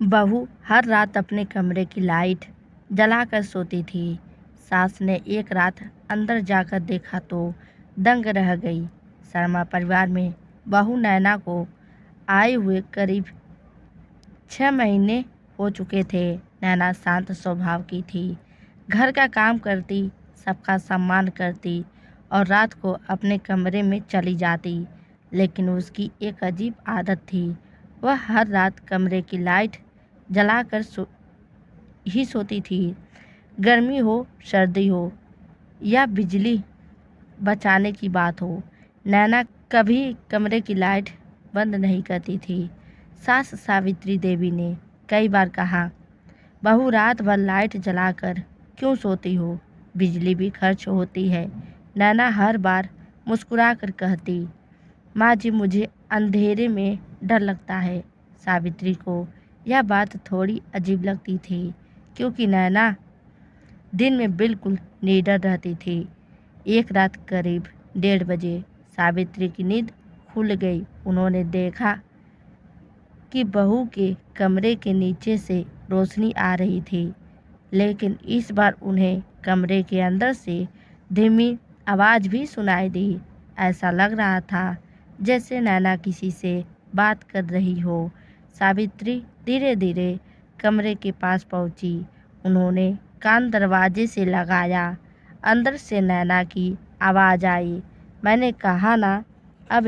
बहू हर रात अपने कमरे की लाइट जलाकर सोती थी। सास ने एक रात अंदर जाकर देखा तो दंग रह गई। शर्मा परिवार में बहू नैना को आए हुए करीब 6 महीने हो चुके थे। नैना शांत स्वभाव की थी, घर का काम करती, सबका सम्मान करती और रात को अपने कमरे में चली जाती। लेकिन उसकी एक अजीब आदत थी, वह हर रात कमरे की लाइट जलाकर ही सोती थी। गर्मी हो, सर्दी हो या बिजली बचाने की बात हो, नैना कभी कमरे की लाइट बंद नहीं करती थी। सास सावित्री देवी ने कई बार कहा, बहू रात भर लाइट जलाकर क्यों सोती हो, बिजली भी खर्च होती है। नैना हर बार मुस्कुराकर कहती, माँ जी मुझे अंधेरे में डर लगता है। सावित्री को यह बात थोड़ी अजीब लगती थी, क्योंकि नैना दिन में बिल्कुल निडर रहती थी। एक रात करीब 1:30 बजे सावित्री की नींद खुल गई। उन्होंने देखा कि बहू के कमरे के नीचे से रोशनी आ रही थी, लेकिन इस बार उन्हें कमरे के अंदर से धीमी आवाज़ भी सुनाई दी। ऐसा लग रहा था जैसे नैना किसी से बात कर रही हो। सावित्री धीरे धीरे कमरे के पास पहुंची। उन्होंने कान दरवाजे से लगाया। अंदर से नैना की आवाज़ आई, मैंने कहा ना, अब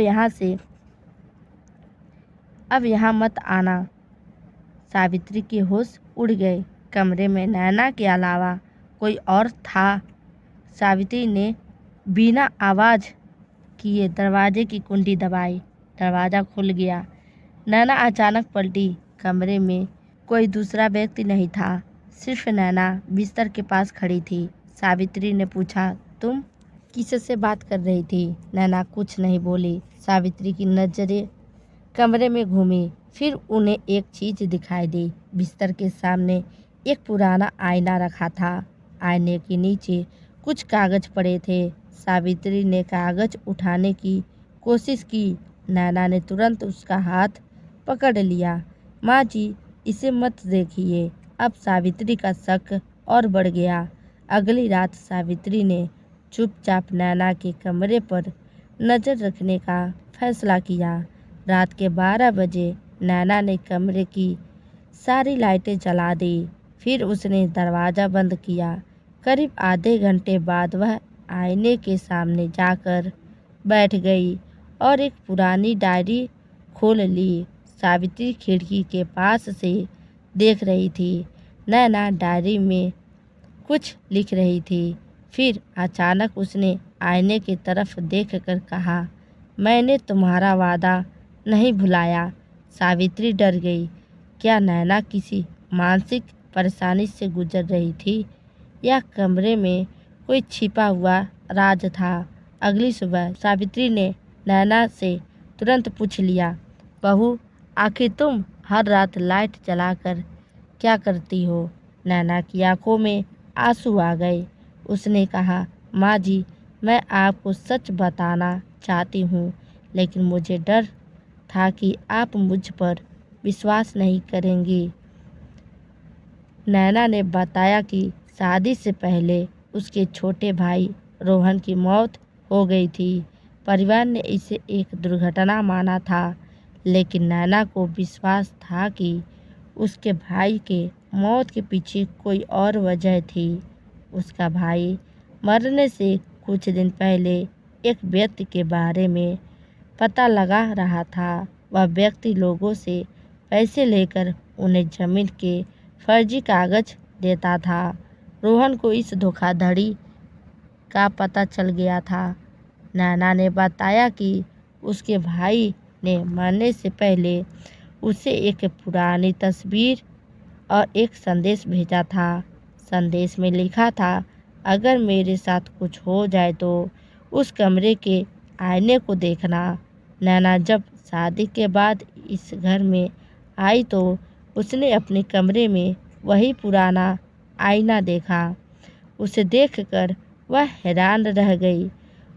यहाँ मत आना। सावित्री के होश उड़ गए। कमरे में नैना के अलावा कोई और था। सावित्री ने बिना आवाज़ किए दरवाजे की कुंडी दबाई। दरवाज़ा खुल गया। नैना अचानक पलटी। कमरे में कोई दूसरा व्यक्ति नहीं था, सिर्फ नैना बिस्तर के पास खड़ी थी। सावित्री ने पूछा, तुम किससे बात कर रही थी? नैना कुछ नहीं बोली। सावित्री की नज़रें कमरे में घूमी, फिर उन्हें एक चीज़ दिखाई दी। बिस्तर के सामने एक पुराना आईना रखा था। आईने के नीचे कुछ कागज़ पड़े थे। सावित्री ने कागज़ उठाने की कोशिश की। नैना ने तुरंत उसका हाथ पकड़ लिया। माँ जी, इसे मत देखिए। अब सावित्री का शक और बढ़ गया। अगली रात सावित्री ने चुपचाप नैना के कमरे पर नज़र रखने का फैसला किया। रात के 12 बजे नैना ने कमरे की सारी लाइटें जला दी। फिर उसने दरवाज़ा बंद किया। करीब आधे घंटे बाद वह आईने के सामने जाकर बैठ गई और एक पुरानी डायरी खोल ली। सावित्री खिड़की के पास से देख रही थी। नैना डायरी में कुछ लिख रही थी। फिर अचानक उसने आईने की तरफ देखकर कहा, मैंने तुम्हारा वादा नहीं भुलाया। सावित्री डर गई। क्या नैना किसी मानसिक परेशानी से गुजर रही थी या कमरे में कोई छिपा हुआ राज था? अगली सुबह सावित्री ने नैना से तुरंत पूछ लिया, बहू आखिर तुम हर रात लाइट जलाकर क्या करती हो? नैना की आंखों में आंसू आ गए। उसने कहा, माँ जी, मैं आपको सच बताना चाहती हूँ, लेकिन मुझे डर था कि आप मुझ पर विश्वास नहीं करेंगी। नैना ने बताया कि शादी से पहले उसके छोटे भाई रोहन की मौत हो गई थी। परिवार ने इसे एक दुर्घटना माना था, लेकिन नैना को विश्वास था कि उसके भाई के मौत के पीछे कोई और वजह थी। उसका भाई मरने से कुछ दिन पहले एक व्यक्ति के बारे में पता लगा रहा था। वह व्यक्ति लोगों से पैसे लेकर उन्हें ज़मीन के फर्जी कागज़ देता था। रोहन को इस धोखाधड़ी का पता चल गया था। नैना ने बताया कि उसके भाई ने मरने से पहले उसे एक पुरानी तस्वीर और एक संदेश भेजा था। संदेश में लिखा था, अगर मेरे साथ कुछ हो जाए तो उस कमरे के आईने को देखना। नैना जब शादी के बाद इस घर में आई तो उसने अपने कमरे में वही पुराना आईना देखा। उसे देखकर वह हैरान रह गई।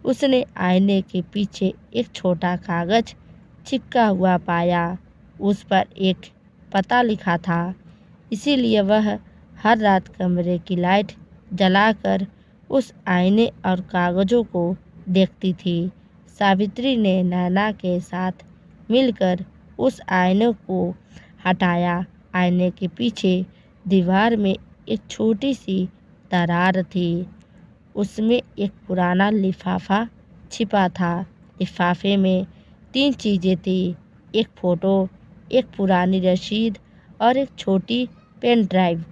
उसने आईने के पीछे एक छोटा कागज़ चिपका हुआ पाया। उस पर एक पता लिखा था। इसीलिए वह हर रात कमरे की लाइट जलाकर उस आईने और कागज़ों को देखती थी। सावित्री ने नैना के साथ मिलकर उस आईने को हटाया। आईने के पीछे दीवार में एक छोटी सी दरार थी। उसमें एक पुराना लिफाफा छिपा था। लिफाफे में 3 चीज़ें थी, एक फ़ोटो, एक पुरानी रसीद और एक छोटी पेन ड्राइव।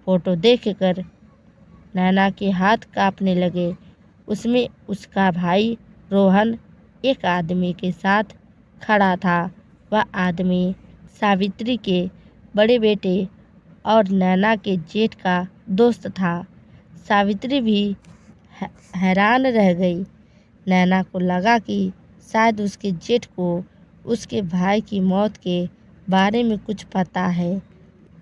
फ़ोटो देखकर नैना के हाथ कांपने लगे। उसमें उसका भाई रोहन एक आदमी के साथ खड़ा था। वह आदमी सावित्री के बड़े बेटे और नैना के जेठ का दोस्त था। सावित्री भी हैरान रह गई। नैना को लगा कि शायद उसके जेठ को उसके भाई की मौत के बारे में कुछ पता है,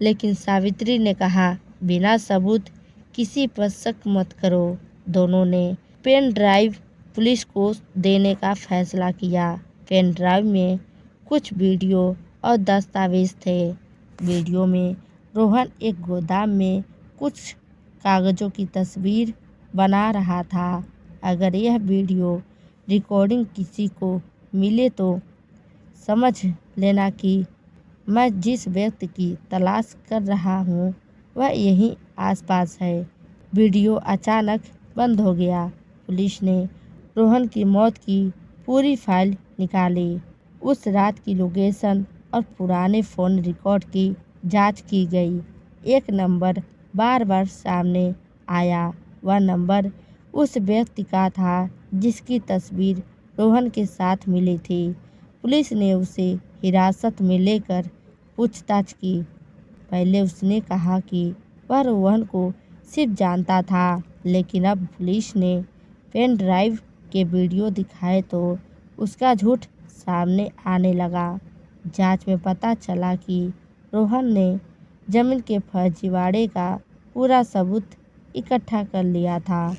लेकिन सावित्री ने कहा, बिना सबूत किसी पर शक मत करो। दोनों ने पेन ड्राइव पुलिस को देने का फैसला किया। पेन ड्राइव में कुछ वीडियो और दस्तावेज थे। वीडियो में रोहन एक गोदाम में कुछ कागज़ों की तस्वीर बना रहा था। अगर यह वीडियो रिकॉर्डिंग किसी को मिले तो समझ लेना कि मैं जिस व्यक्ति की तलाश कर रहा हूँ वह यहीं आसपास है। वीडियो अचानक बंद हो गया। पुलिस ने रोहन की मौत की पूरी फाइल निकाली। उस रात की लोकेशन और पुराने फ़ोन रिकॉर्ड की जांच की गई। एक नंबर बार बार सामने आया। वह नंबर उस व्यक्ति का था जिसकी तस्वीर रोहन के साथ मिली थी। पुलिस ने उसे हिरासत में लेकर पूछताछ की। पहले उसने कहा कि वह रोहन को सिर्फ जानता था, लेकिन अब पुलिस ने पेन ड्राइव के वीडियो दिखाए तो उसका झूठ सामने आने लगा। जांच में पता चला कि रोहन ने जमीन के फर्जीवाड़े का पूरा सबूत इकट्ठा कर लिया था।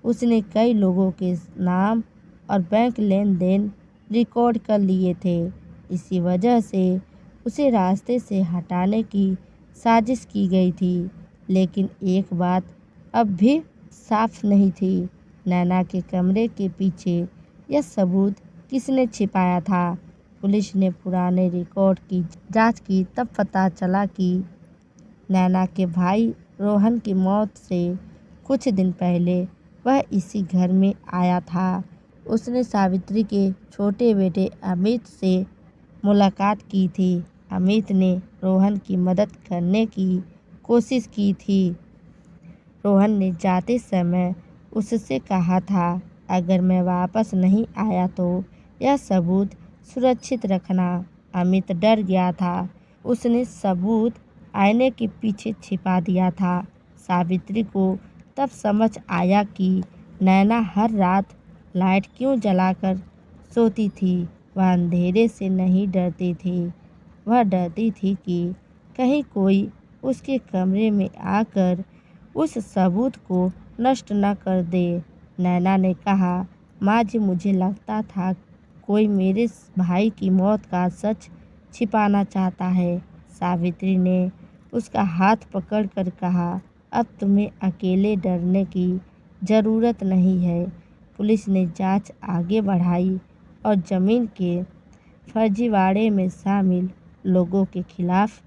उसने कई लोगों के नाम और बैंक लेन देन रिकॉर्ड कर लिए थे। इसी वजह से उसे रास्ते से हटाने की साजिश की गई थी। लेकिन एक बात अब भी साफ नहीं थी, नैना के कमरे के पीछे यह सबूत किसने छिपाया था। पुलिस ने पुराने रिकॉर्ड की जांच की, तब पता चला कि नैना के भाई रोहन की मौत से कुछ दिन पहले वह इसी घर में आया था। उसने सावित्री के छोटे बेटे अमित से मुलाकात की थी। अमित ने रोहन की मदद करने की कोशिश की थी। रोहन ने जाते समय उससे कहा था, अगर मैं वापस नहीं आया तो यह सबूत सुरक्षित रखना। अमित डर गया था। उसने सबूत आईने के पीछे छिपा दिया था। सावित्री को तब समझ आया कि नैना हर रात लाइट क्यों जलाकर सोती थी। वह अंधेरे से नहीं डरती थी, वह डरती थी कि कहीं कोई उसके कमरे में आकर उस सबूत को नष्ट न कर दे। नैना ने कहा, माँ जी, मुझे लगता था कोई मेरे भाई की मौत का सच छिपाना चाहता है। सावित्री ने उसका हाथ पकड़कर कहा, अब तुम्हें अकेले डरने की ज़रूरत नहीं है। पुलिस ने जांच आगे बढ़ाई और ज़मीन के फर्जीवाड़े में शामिल लोगों के खिलाफ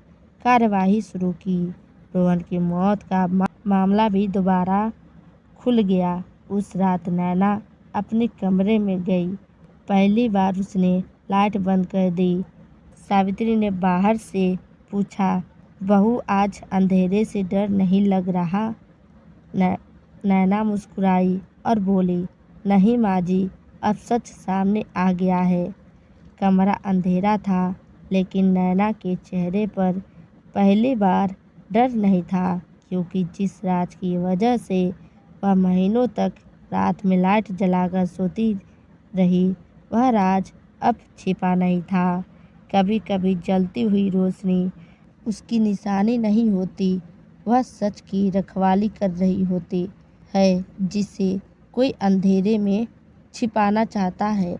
कार्रवाई शुरू की। रोहन की मौत का मामला भी दोबारा खुल गया। उस रात नैना अपने कमरे में गई। पहली बार उसने लाइट बंद कर दी। सावित्री ने बाहर से पूछा, बहू, आज अंधेरे से डर नहीं लग रहा? नैना मुस्कुराई और बोली, नहीं माँ जी, अब सच सामने आ गया है। कमरा अंधेरा था, लेकिन नैना के चेहरे पर पहली बार डर नहीं था, क्योंकि जिस राज की वजह से वह महीनों तक रात में लाइट जलाकर सोती रही, वह राज अब छिपा नहीं था। कभी कभी जलती हुई रोशनी उसकी निशानी नहीं होती, वह सच की रखवाली कर रही होती है, जिसे कोई अंधेरे में छिपाना चाहता है।